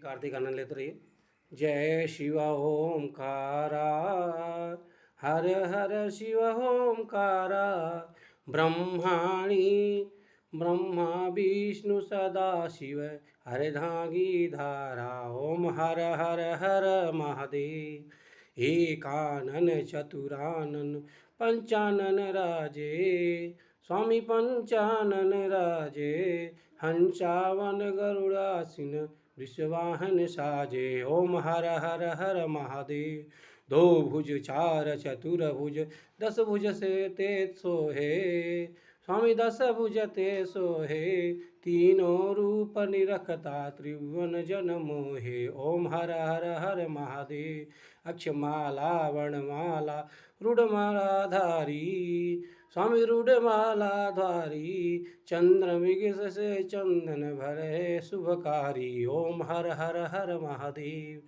कार्तिक आनंद लेते रहिए। जय शिव ओंकारा, हर हर शिव ओंकारा, ब्रह्माणी ब्रह्मा विष्णु सदा शिव, हरधांगी धारा। ओम हर हर हर महादेव। एकानन चतुरानन पंचानन राजे, स्वामी पंचानन राजे, हंसावन गरुड़ासीन वृषवाहन साजे। ओम हर हर हर महादेव। दो भुज चार चतुर्भुज, दस भुज से ते सोहे, स्वामी दस भुज ते सोहे, तीनों रूप निरखता त्रिभुवन जन मोहे। ओम हर हर हर महादेव। अक्षमाला वर्णमाला रुडमाला धारी, स्वामी रुडमाला धारी, चंद्र मृग से चंदन भरे शुभकारी। ओम हर हर हर महादेव।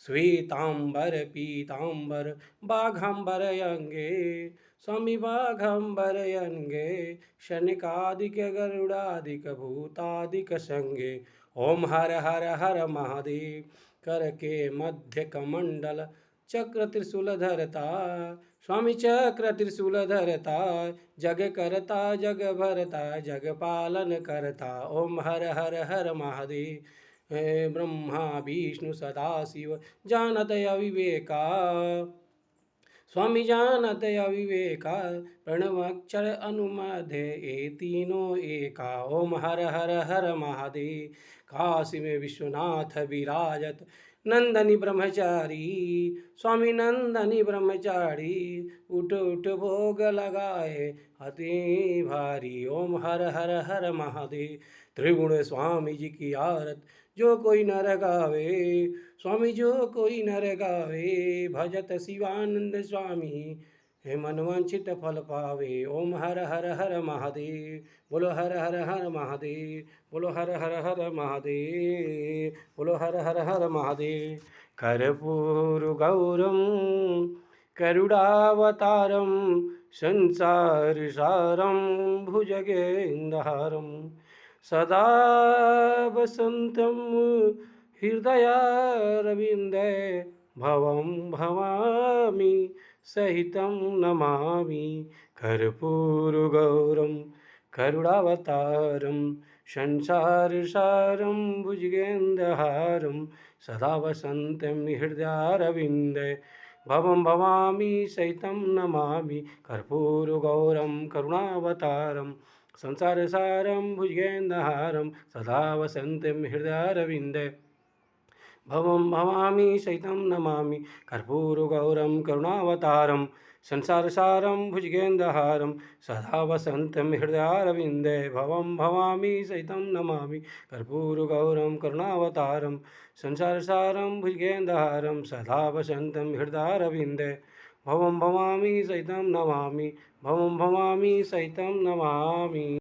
श्वेतांबर पीतांबर बाघंबर अंगे, स्वामी बाघंबर अंगे, शनिकादिक गरुड़ादिक भूतादिक संगे। ओम हर हर हर महादेव। कर के मध्य कमंडल चक्र त्रिशूल धरता, स्वामी चक्र त्रिशूल धरता, जग करता जग भरता, जग पालन करता। ओम हर हर हर महादेव। ब्रह्मा विष्णु सदा शिव, जानत अविवेका, स्वामी जानत अविवेका, प्रणवाक्षर अनुमध्य ए तीनों एका। ओम हर हर हर महादेव। काशी में विश्वनाथ विराजत नंदनी ब्रह्मचारी, स्वामी नंदनी ब्रह्मचारी, उठ उठ भोग लगाए अति भारी। ओम हर हर हर महादेव। त्रिगुण स्वामी जी की आरत जो कोई नर गावे, स्वामी जो कोई नर गावे, भजत शिवानंद स्वामी हे मनवांछित फल पावे। ओम हर हर हर महादेव। बोलो हर हर हर महादेव, बोलो हर हर हर महादेव, बोलो हर हर हर महादेव। कर्पूर गौरम करुणावतारम, संसार सारम भुजगेंद्रहारम, सदा वसंतं हृदयारविंदे, भवं भवामि सहितं नमामि। कर्पूरगौरं करुणावतारं, संसारसारं भुजगेन्द्रहारं, सदा वसन्तं हृदयारविन्दे, भवं भवामि सहितं नमामि। कर्पूरगौरं करुणावतारं, संसारसारं भुजगेन्द्रहारं, सदा वसन्तं हृदयारविन्दे, भवं भवामि सहितं नमामि। कर्पूरगौरं करुणावतारं, संसारसारं भुजगेन्द्रहारं, सदा वसन्तं हृदयारविन्दे, भवं भवामि सहितं नमामि। कर्पूरगौरं करुणावतारं, संसारसारं भुजगेन्द्रहारं, सदा वसन्तं हृदयारविन्दे, भवं भवामि सहितं नमामि, भवं भवामि सहितं नमामि।